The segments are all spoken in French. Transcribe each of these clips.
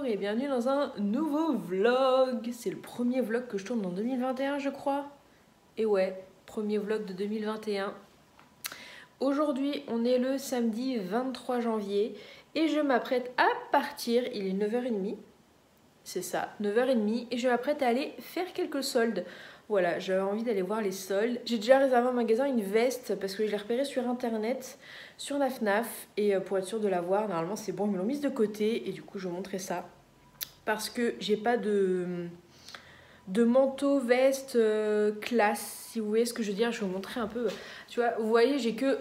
et bienvenue dans un nouveau vlog. C'est le premier vlog que je tourne en 2021 je crois. Et ouais, premier vlog de 2021. Aujourd'hui on est le samedi 23 janvier et je m'apprête à partir, il est 9h30. C'est ça, 9h30 et je m'apprête à aller faire quelques soldes. Voilà, j'avais envie d'aller voir les soldes. J'ai déjà réservé en magasin une veste parce que je l'ai repérée sur internet, sur la FNAF. Et pour être sûre de la voir, normalement c'est bon, ils me l'ont mise de côté. Et du coup je vous montrerai ça. Parce que j'ai pas de manteau, veste, classe. Si vous voyez ce que je veux dire, je vais vous montrer un peu. Tu vois, vous voyez, j'ai que...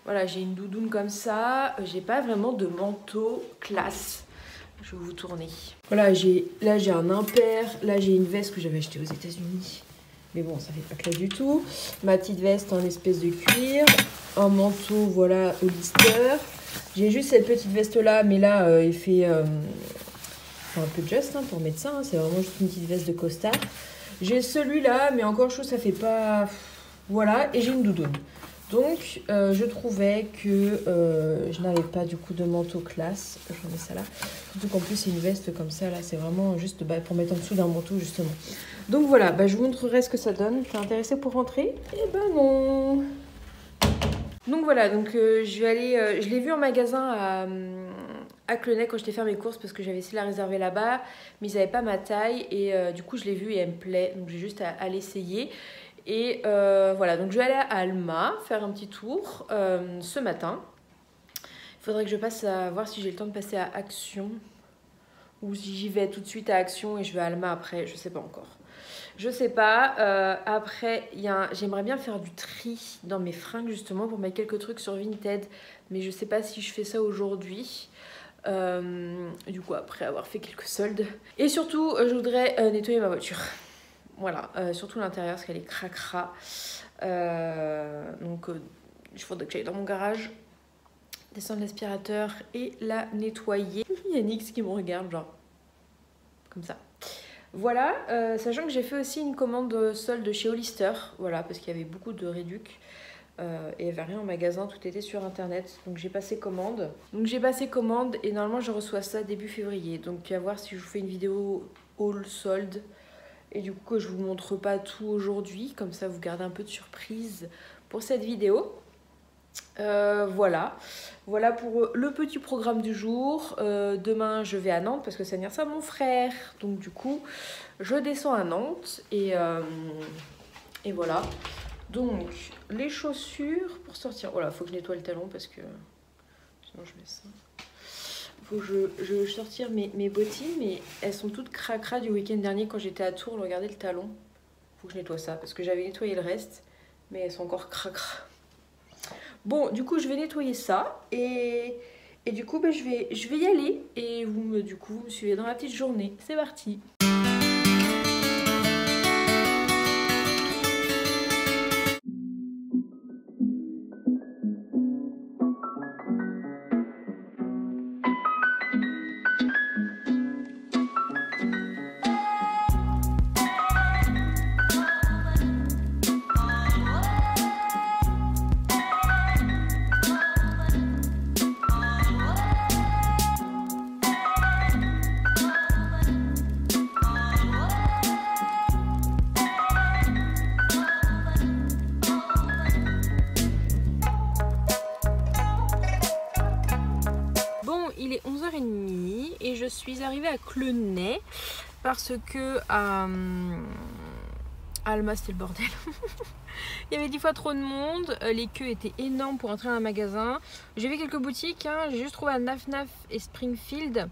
voilà, j'ai une doudoune comme ça. J'ai pas vraiment de manteau classe. Je vais vous tourner. Voilà, là j'ai un impair, là j'ai une veste que j'avais achetée aux États-Unis. Mais bon, ça fait pas classe du tout. Ma petite veste en espèce de cuir. Un manteau, voilà, Hollister. J'ai juste cette petite veste là, mais là, il fait un peu just hein, pour mettre ça. Hein. C'est vraiment juste une petite veste de costard. J'ai celui-là, mais encore chose, ça fait pas... Voilà, et j'ai une doudoune. Donc, je trouvais que je n'avais pas du coup de manteau classe. Je mets ça là. Surtout qu'en plus, c'est une veste comme ça. Là, c'est vraiment juste pour mettre en dessous d'un manteau, justement. Donc voilà, je vous montrerai ce que ça donne. T'es intéressé pour rentrer? Eh ben non. Donc voilà, je vais aller... je l'ai vu en magasin à Clenay quand j'étais faire mes courses parce que j'avais essayé de la réserver là-bas. Mais ils n'avaient pas ma taille. Et du coup, je l'ai vue et elle me plaît. Donc j'ai juste à l'essayer. Et voilà, donc je vais aller à Alma faire un petit tour ce matin. Il faudrait que je passe à voir si j'ai le temps de passer à Action ou si j'y vais tout de suite à Action et je vais à Alma après, je sais pas encore. Je sais pas. Après, j'aimerais bien faire du tri dans mes fringues justement pour mettre quelques trucs sur Vinted, mais je sais pas si je fais ça aujourd'hui. Du coup, après avoir fait quelques soldes. Et surtout, je voudrais nettoyer ma voiture. Voilà, surtout l'intérieur parce qu'elle est cracra. Donc il faudrait que j'aille dans mon garage, descendre l'aspirateur et la nettoyer. Il y a Nix qui me regarde genre comme ça. Voilà, sachant que j'ai fait aussi une commande solde chez Hollister. Voilà, parce qu'il y avait beaucoup de réduc. Et il n'y avait rien en magasin, tout était sur internet. Donc j'ai passé commande. Et normalement je reçois ça début février. Donc à voir si je vous fais une vidéo haul solde. Et du coup, je vous montre pas tout aujourd'hui, comme ça vous gardez un peu de surprise pour cette vidéo. Voilà pour le petit programme du jour. Demain, je vais à Nantes parce que c'est l'anniversaire de mon frère. Donc du coup, je descends à Nantes et voilà. Donc, les chaussures pour sortir. Voilà, faut que je nettoie le talon parce que sinon je mets ça. Faut que je sortir mes bottines, mais elles sont toutes cracra du week-end dernier quand j'étais à Tours. Regardez le talon. Faut que je nettoie ça parce que j'avais nettoyé le reste, mais elles sont encore cracra. Bon, du coup, je vais nettoyer ça et du coup, je vais y aller et vous me suivez dans la petite journée. C'est parti. Il est 11h30 et je suis arrivée à Clenay parce que à Alma c'était le bordel. Il y avait 10 fois trop de monde, les queues étaient énormes pour entrer dans un magasin. J'ai vu quelques boutiques, hein. J'ai juste trouvé à Naf et Springfield.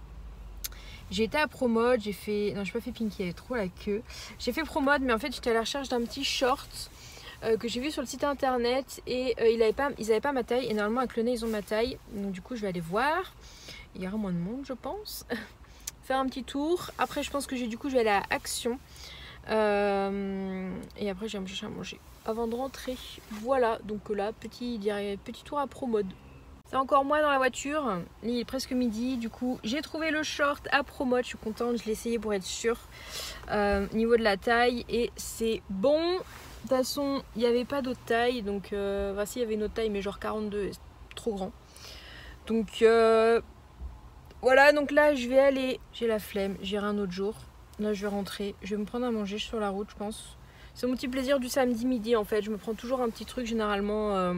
J'ai été à Promode, non j'ai pas fait Pinky, il y avait trop la queue. J'ai fait Promode mais en fait j'étais à la recherche d'un petit short que j'ai vu sur le site internet et ils avaient pas ma taille et normalement à Clenay ils ont ma taille. Donc du coup je vais aller voir. Il y aura moins de monde je pense. Faire un petit tour. Après je pense que je vais aller à Action. Et après je vais me chercher à manger avant de rentrer. Voilà, donc là petit tour à Promode. C'est encore moi dans la voiture. Il est presque midi. Du coup j'ai trouvé le short à Promode. Je suis contente, je l'ai essayé pour être sûre niveau de la taille et c'est bon. De toute façon il n'y avait pas d'autre taille. Donc voici il y avait une autre taille mais genre 42, trop grand. Donc Voilà, donc là je vais aller, j'ai la flemme, j'irai un autre jour. Là je vais rentrer, je vais me prendre à manger sur la route je pense. C'est mon petit plaisir du samedi midi en fait, je me prends toujours un petit truc généralement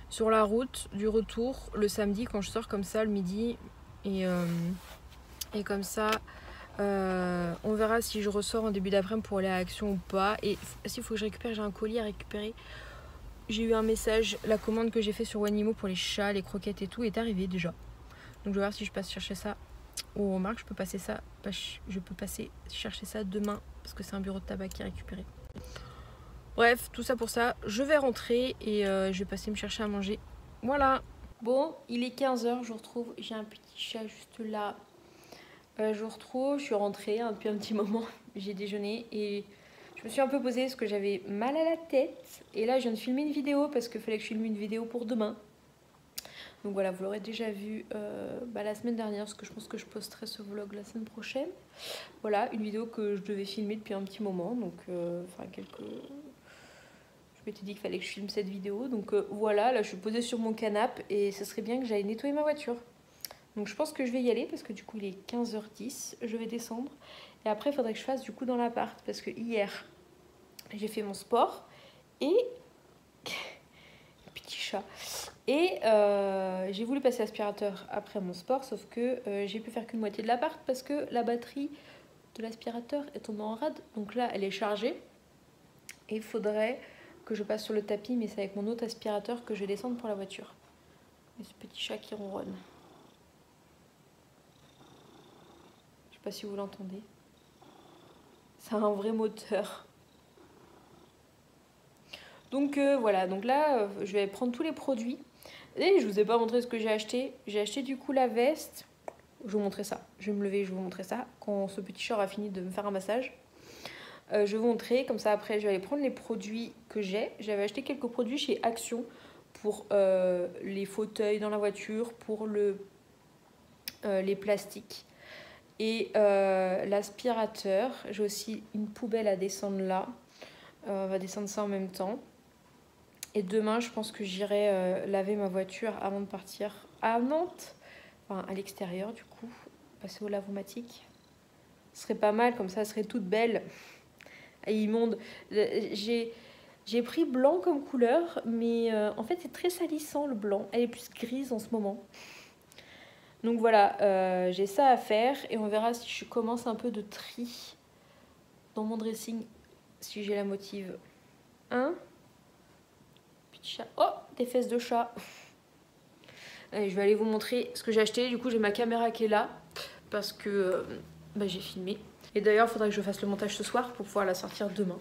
sur la route du retour le samedi quand je sors comme ça le midi. Et comme ça, on verra si je ressors en début d'après-midi pour aller à Action ou pas. Et s'il faut que je récupère, j'ai un colis à récupérer. J'ai eu un message, la commande que j'ai fait sur Wanimo pour les chats, les croquettes et tout est arrivée déjà. Donc je vais voir si je passe chercher ça au remarque, je peux passer ça, je peux passer chercher ça demain parce que c'est un bureau de tabac qui est récupéré. Bref, tout ça pour ça, je vais rentrer et je vais passer me chercher à manger. Voilà. Bon, il est 15 h, je vous retrouve, j'ai un petit chat juste là. Je vous retrouve, je suis rentrée depuis un petit moment, j'ai déjeuné et je me suis un peu posée parce que j'avais mal à la tête. Et là je viens de filmer une vidéo parce qu'il fallait que je filme une vidéo pour demain. Donc voilà, vous l'aurez déjà vu la semaine dernière parce que je pense que je posterai ce vlog la semaine prochaine. Voilà, une vidéo que je devais filmer depuis un petit moment, donc je m'étais dit qu'il fallait que je filme cette vidéo. Donc voilà, là je suis posée sur mon canapé et ce serait bien que j'aille nettoyer ma voiture. Donc je pense que je vais y aller parce que du coup il est 15 h 10, je vais descendre. Et après il faudrait que je fasse du coup dans l'appart parce que hier j'ai fait mon sport et... petit chat. Et j'ai voulu passer l'aspirateur après mon sport, sauf que j'ai pu faire qu'une moitié de l'appart parce que la batterie de l'aspirateur est tombée en rade. Donc là elle est chargée et il faudrait que je passe sur le tapis, mais c'est avec mon autre aspirateur que je vais descendre pour la voiture. Et ce petit chat qui ronronne. Je sais pas si vous l'entendez. C'est un vrai moteur. Donc voilà, donc là je vais prendre tous les produits. Et je vous ai pas montré ce que j'ai acheté. J'ai acheté du coup la veste. Je vais vous montrer ça. Je vais me lever, je vais vous montrer ça. Quand ce petit chat a fini de me faire un massage. Je vais vous montrer, comme ça après je vais aller prendre les produits que j'ai. J'avais acheté quelques produits chez Action pour les fauteuils dans la voiture, pour les plastiques. Et l'aspirateur. J'ai aussi une poubelle à descendre là. On va descendre ça en même temps. Et demain, je pense que j'irai laver ma voiture avant de partir à Nantes. Enfin, à l'extérieur, du coup. Passer au lavomatique. Ce serait pas mal, comme ça, elle serait toute belle. Et immonde. J'ai pris blanc comme couleur, mais en fait, c'est très salissant, le blanc. Elle est plus grise en ce moment. Donc voilà, j'ai ça à faire. Et on verra si je commence un peu de tri dans mon dressing, si j'ai la motive. Hein ? Chat. Oh, des fesses de chat. Allez, je vais aller vous montrer ce que j'ai acheté. Du coup, j'ai ma caméra qui est là parce que j'ai filmé. Et d'ailleurs, il faudra que je fasse le montage ce soir pour pouvoir la sortir demain.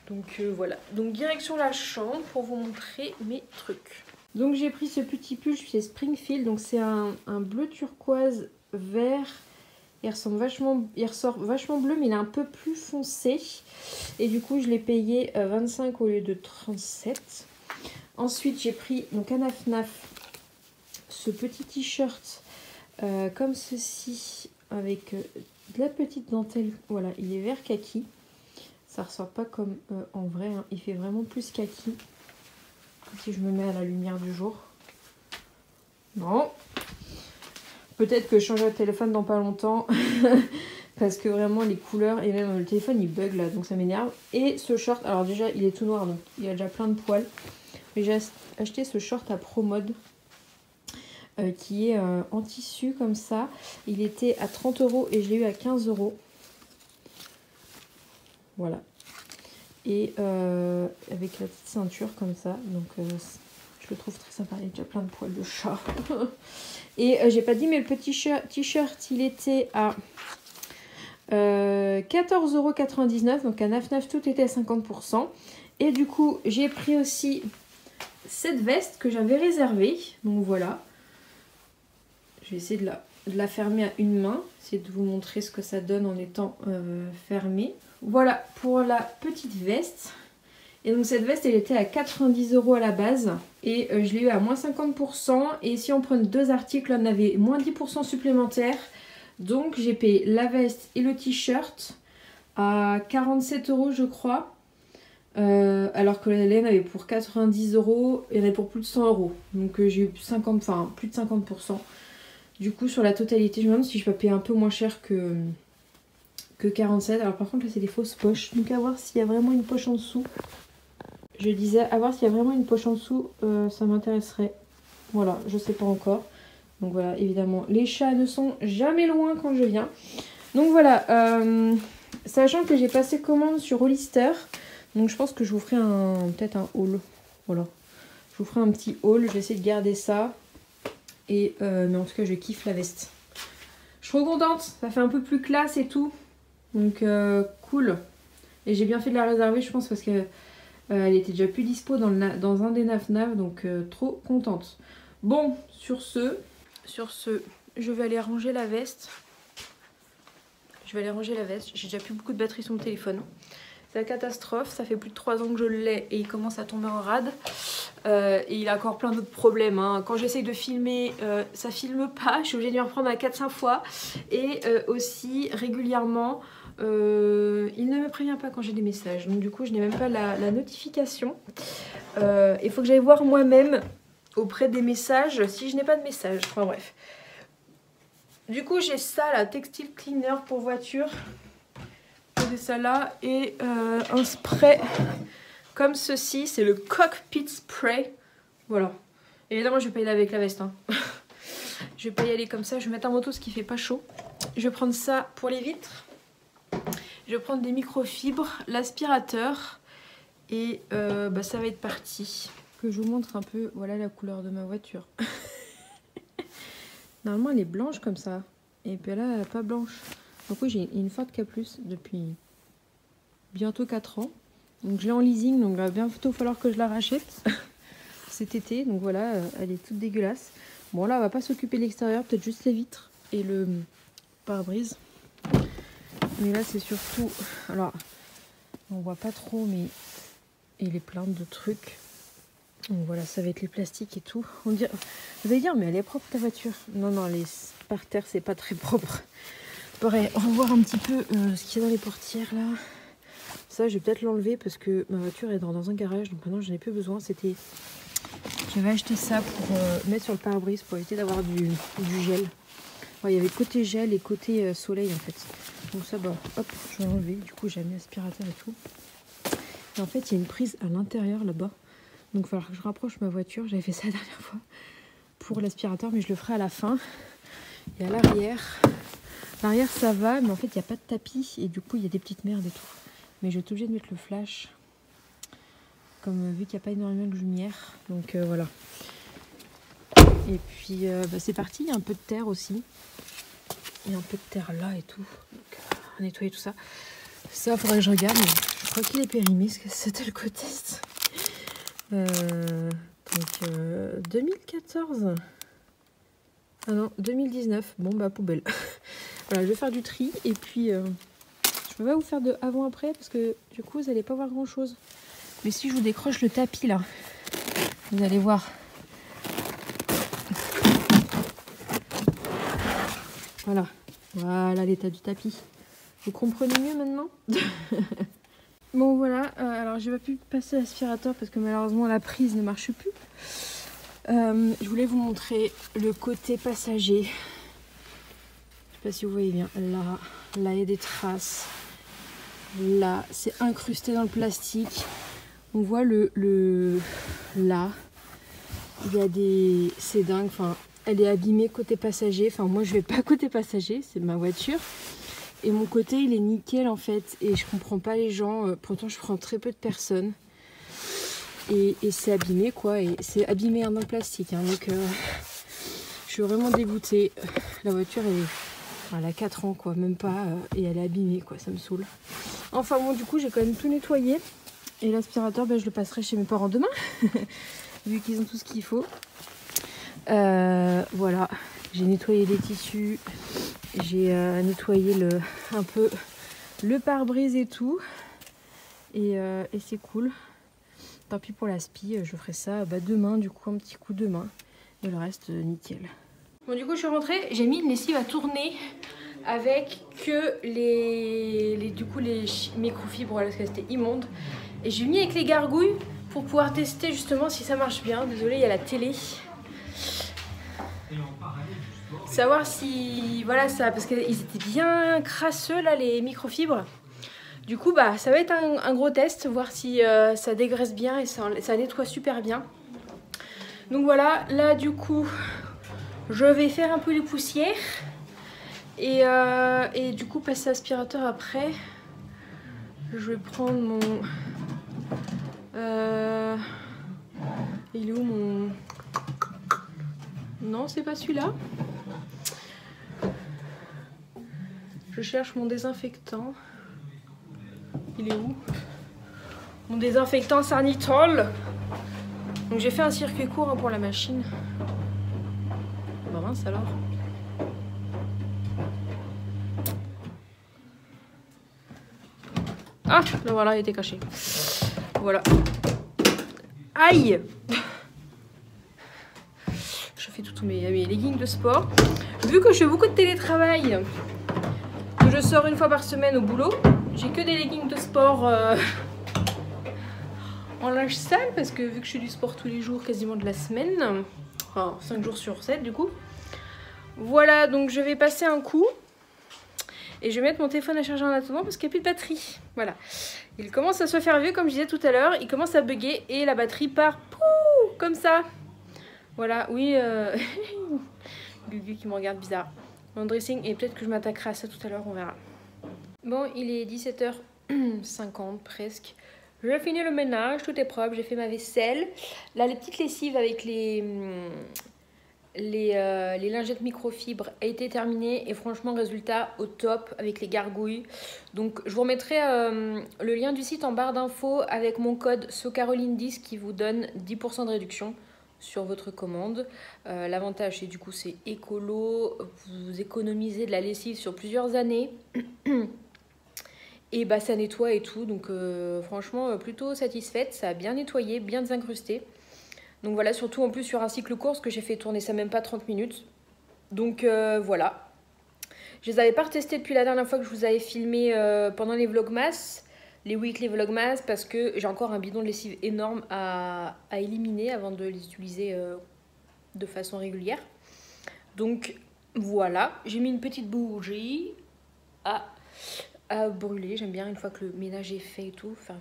Donc voilà. Donc direction la chambre pour vous montrer mes trucs. Donc j'ai pris ce petit pull chez Springfield. Donc c'est un bleu turquoise vert. Il ressort vachement bleu, mais il est un peu plus foncé. Et du coup, je l'ai payé 25 au lieu de 37. Ensuite, j'ai pris donc à Naf Naf ce petit t-shirt comme ceci avec de la petite dentelle. Voilà, il est vert kaki. Ça ressort pas comme en vrai, hein. Il fait vraiment plus kaki. Si je me mets à la lumière du jour. Non. Peut-être que je changerai de téléphone dans pas longtemps. Parce que vraiment les couleurs et même le téléphone il bug là, donc ça m'énerve. Et ce short, alors déjà il est tout noir donc il y a déjà plein de poils. Mais j'ai acheté ce short à Promode qui est en tissu comme ça. Il était à 30 € et je l'ai eu à 15 €. Voilà. Et avec la petite ceinture comme ça. Donc je le trouve très sympa. Il y a déjà plein de poils de chat. Et j'ai pas dit mais le petit t-shirt il était à 14,99 €. Donc à Naf Naf tout était à 50%. Et du coup j'ai pris aussi cette veste que j'avais réservée. Donc voilà. Je vais essayer de la fermer à une main. Essayer de vous montrer ce que ça donne en étant fermée. Voilà pour la petite veste. Et donc cette veste elle était à 90 € à la base. Et je l'ai eu à moins 50%. Et si on prenait deux articles on avait moins 10% supplémentaire. Donc j'ai payé la veste et le t-shirt à 47 € je crois. Alors que la laine avait pour 90 € et elle avait pour plus de 100 €. Donc j'ai eu plus de 50%. Du coup sur la totalité je me demande si je peux payer un peu moins cher que 47. Alors par contre là c'est des fausses poches. Donc à voir s'il y a vraiment une poche en dessous. Je disais à voir s'il y a vraiment une poche en dessous, ça m'intéresserait. Voilà, je sais pas encore. Donc voilà, évidemment les chats ne sont jamais loin quand je viens. Donc voilà, sachant que j'ai passé commande sur Hollister. Donc je pense que je vous ferai peut-être un haul. Voilà. Je vous ferai un petit haul. Je vais essayer de garder ça. Et mais en tout cas je kiffe la veste. Je suis trop contente. Ça fait un peu plus classe et tout. Donc cool. Et j'ai bien fait de la réserver je pense parce que elle était déjà plus dispo dans un des naf-naf. Donc trop contente. Bon sur ce je vais aller ranger la veste. J'ai déjà plus beaucoup de batterie sur mon téléphone. C'est la catastrophe, ça fait plus de 3 ans que je l'ai et il commence à tomber en rade. Et il a encore plein d'autres problèmes. Hein. Quand j'essaye de filmer, ça filme pas. Je suis obligée de m'y reprendre à 4-5 fois. Et aussi, régulièrement, il ne me prévient pas quand j'ai des messages. Donc du coup, je n'ai même pas la notification. Il faut que j'aille voir moi-même auprès des messages si je n'ai pas de message. Enfin bref. Du coup, j'ai ça, la textile cleaner pour voiture. J'ai ça là et un spray comme ceci, c'est le cockpit spray. Voilà. Évidemment, je vais pas y aller avec la veste. Hein. Je vais pas y aller comme ça. Je vais mettre un manteau ce qui fait pas chaud. Je vais prendre ça pour les vitres. Je vais prendre des microfibres, l'aspirateur et ça va être parti. Que je vous montre un peu. Voilà la couleur de ma voiture. Normalement, elle est blanche comme ça. Et puis là, elle n'est pas blanche. Donc oui, j'ai une Ford K+ depuis bientôt 4 ans. Donc je l'ai en leasing, donc il va bientôt falloir que je la rachète cet été. Donc voilà, elle est toute dégueulasse. Bon là, on va pas s'occuper de l'extérieur, peut-être juste les vitres et le pare-brise. Mais là, c'est surtout... Alors, on voit pas trop, mais il est plein de trucs. Donc voilà, ça va être les plastiques et tout. On dirait... Vous allez dire, mais elle est propre ta voiture. Non, non, les par terre, c'est pas très propre. Pareil, on va voir un petit peu ce qu'il y a dans les portières là. Ça, je vais peut-être l'enlever parce que ma voiture est dans un garage. Donc maintenant, j'en ai plus besoin. J'avais acheté ça pour mettre sur le pare-brise pour éviter d'avoir du gel. Ouais, il y avait côté gel et côté soleil en fait. Donc ça, bah, hop, je vais l'enlever. Du coup, j'ai mis l'aspirateur et tout. Et en fait, il y a une prise à l'intérieur là-bas. Donc il va falloir que je rapproche ma voiture. J'avais fait ça la dernière fois pour l'aspirateur, mais je le ferai à la fin. Et à l'arrière, ça va, mais en fait, il n'y a pas de tapis. Et du coup, il y a des petites merdes et tout. Mais je vais être obligée de mettre le flash. Comme vu qu'il n'y a pas énormément de lumière. Donc voilà. Et puis c'est parti. Il y a un peu de terre aussi. Il y a un peu de terre là et tout. Donc on va nettoyer tout ça. Ça, il faudrait que je regarde. Mais je crois qu'il est périmé. Parce que c'était le côté. Donc 2014. Ah non, 2019. Bon bah poubelle. Voilà, je vais faire du tri. Et puis je peux pas vous faire de avant-après. Parce que du coup vous n'allez pas voir grand chose. Mais si je vous décroche le tapis là, vous allez voir. Voilà. Voilà l'état du tapis. Vous comprenez mieux maintenant? Bon voilà, alors j'ai pas pu passer l'aspirateur parce que malheureusement la prise ne marche plus. Je voulais vous montrer le côté passager. Je sais pas si vous voyez bien. Là il y a des traces. Là, c'est incrusté dans le plastique. On voit là. Il y a des... C'est dingue, enfin, elle est abîmée côté passager. Enfin, moi je vais pas côté passager, c'est ma voiture. Et mon côté, il est nickel en fait. Et je comprends pas les gens. Pourtant, je prends très peu de personnes. Et c'est abîmé quoi. Et c'est abîmé dans le plastique. Hein, donc, je suis vraiment dégoûtée. La voiture, elle a 4 ans quoi. Même pas. Et elle est abîmée quoi. Ça me saoule. Enfin bon, du coup, j'ai quand même tout nettoyé. Et l'aspirateur, ben, je le passerai chez mes parents demain. Vu qu'ils ont tout ce qu'il faut. Voilà. J'ai nettoyé les tissus. J'ai nettoyé un peu le pare-brise et tout. Et c'est cool. Tant pis pour l'aspi, je ferai ça bah, demain, du coup un petit coup demain. Et le reste, nickel. Bon du coup je suis rentrée, j'ai mis une lessive à tourner avec que les microfibres, voilà, parce que c'était immonde. Et j'ai mis avec les gargouilles pour pouvoir tester justement si ça marche bien. Désolée, il y a la télé. savoir si voilà ça, parce qu'ils étaient bien crasseux là les microfibres. Du coup bah ça va être un gros test, voir si ça dégraisse bien et ça nettoie super bien. Donc voilà, là du coup je vais faire un peu de poussière et du coup passer aspirateur après. Je vais prendre mon il est où mon... Non, c'est pas celui-là. Je cherche mon désinfectant. Il est où? Mon désinfectant Sanitol. Donc j'ai fait un circuit court hein, pour la machine. Bah mince alors. Ah, là voilà, il était caché. Voilà. Aïe! Je fais tous mes leggings de sport. Vu que je fais beaucoup de télétravail, que je sors une fois par semaine au boulot, j'ai que des leggings de sport en linge sale parce que vu que je fais du sport tous les jours quasiment de la semaine, enfin 5 jours sur 7 du coup. Voilà, donc je vais passer un coup et je vais mettre mon téléphone à charger en attendant parce qu'il n'y a plus de batterie. Voilà, il commence à se faire vieux comme je disais tout à l'heure, il commence à bugger et la batterie part pouh, comme ça. Voilà, oui, Gugu qui me regarde bizarre. Mon dressing, et peut-être que je m'attaquerai à ça tout à l'heure, on verra. Bon, il est 17h50 presque. J'ai fini le ménage, tout est propre, j'ai fait ma vaisselle. Là, les petites lessives avec les lingettes microfibres a été terminée. Et franchement, résultat au top avec les gargouilles. Donc, je vous remettrai le lien du site en barre d'infos avec mon code SoCaroline10 qui vous donne 10% de réduction sur votre commande. L'avantage, c'est du coup, c'est écolo. Vous économisez de la lessive sur plusieurs années. Et bah ça nettoie et tout, donc franchement plutôt satisfaite, ça a bien nettoyé, bien désincrusté. Donc voilà, surtout en plus sur un cycle court, parce que j'ai fait tourner ça même pas 30 minutes. Donc voilà. Je les avais pas retestés depuis la dernière fois que je vous avais filmé pendant les vlogmas, les weekly vlogmas, parce que j'ai encore un bidon de lessive énorme à éliminer avant de les utiliser de façon régulière. Donc voilà, j'ai mis une petite bougie à brûler. J'aime bien une fois que le ménage est fait et tout, faire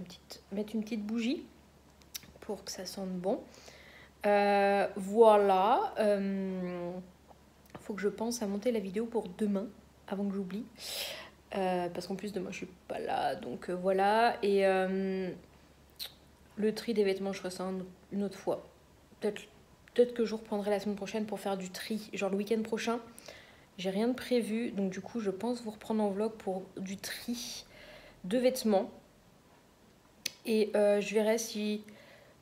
mettre une petite bougie pour que ça sente bon. Voilà. Faut que je pense à monter la vidéo pour demain avant que j'oublie. Parce qu'en plus demain je suis pas là, donc voilà. Et le tri des vêtements, je ferai ça une autre fois. Peut-être que je reprendrai la semaine prochaine pour faire du tri, genre le week-end prochain. J'ai rien de prévu, donc du coup je pense vous reprendre en vlog pour du tri de vêtements. Et je verrai si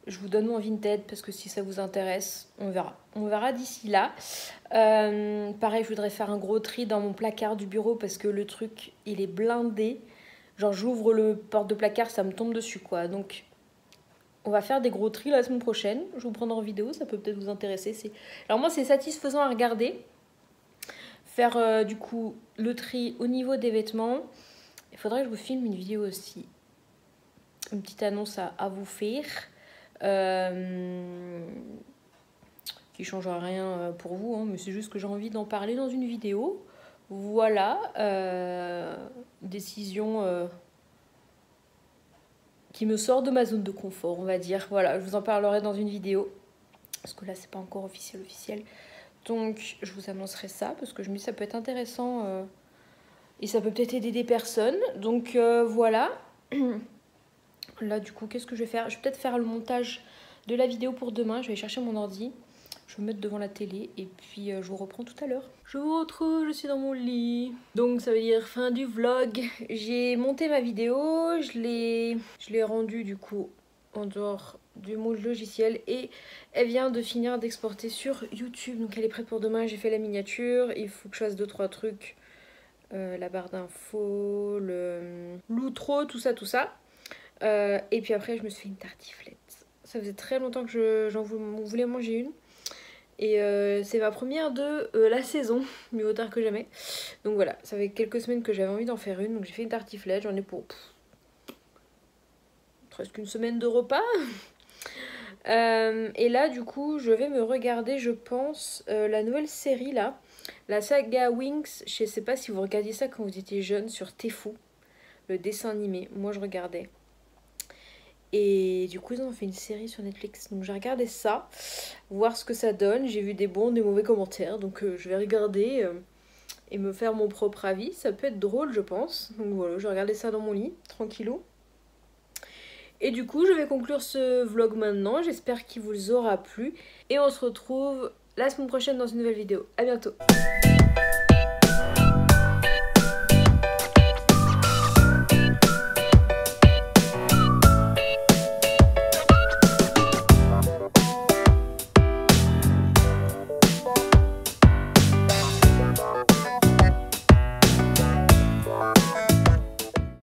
je vous donne mon Vinted, parce que si ça vous intéresse, on verra. On verra d'ici là. Pareil, je voudrais faire un gros tri dans mon placard du bureau parce que le truc, il est blindé. Genre j'ouvre le porte de placard, ça me tombe dessus quoi. Donc on va faire des gros tris la semaine prochaine. Je vous prendrai en vidéo, ça peut peut-être vous intéresser. Alors moi c'est satisfaisant à regarder. Faire du coup le tri au niveau des vêtements. Il faudrait que je vous filme une vidéo aussi. Une petite annonce à vous faire. Qui changera rien pour vous, hein, mais c'est juste que j'ai envie d'en parler dans une vidéo. Voilà. Décision qui me sort de ma zone de confort, on va dire. Voilà, je vous en parlerai dans une vidéo. Parce que là, c'est pas encore officiel. Donc je vous annoncerai ça parce que je me dis ça peut être intéressant et ça peut peut-être aider des personnes. Donc voilà. Là du coup qu'est-ce que je vais faire? Je vais peut-être faire le montage de la vidéo pour demain. Je vais chercher mon ordi. Je vais me mettre devant la télé et puis je vous reprends tout à l'heure. Je vous retrouve, je suis dans mon lit. Donc ça veut dire fin du vlog. J'ai monté ma vidéo. Je l'ai rendue du coup en dehors du mon logiciel et elle vient de finir d'exporter sur YouTube, donc elle est prête pour demain. J'ai fait la miniature, il faut que je fasse 2-3 trucs, la barre d'infos, l'outro, tout ça. Et puis après je me suis fait une tartiflette. Ça faisait très longtemps que j'en voulais manger une et c'est ma première de la saison, mieux vaut tard que jamais. Donc voilà, ça fait quelques semaines que j'avais envie d'en faire une, donc j'ai fait une tartiflette, j'en ai pour presque une semaine de repas. Et là du coup je vais me regarder, je pense, la nouvelle série là La saga Winx, je sais pas si vous regardiez ça quand vous étiez jeune sur Tefu, le dessin animé. Moi, je regardais. Et du coup, ils ont fait une série sur Netflix. Donc, j'ai regardé ça, voir ce que ça donne. J'ai vu des bons, des mauvais commentaires. Donc, je vais regarder et me faire mon propre avis. Ça peut être drôle, je pense. Donc, voilà, je vais regarder ça dans mon lit, tranquillou. Et du coup, je vais conclure ce vlog maintenant. J'espère qu'il vous aura plu. Et on se retrouve la semaine prochaine dans une nouvelle vidéo. À bientôt.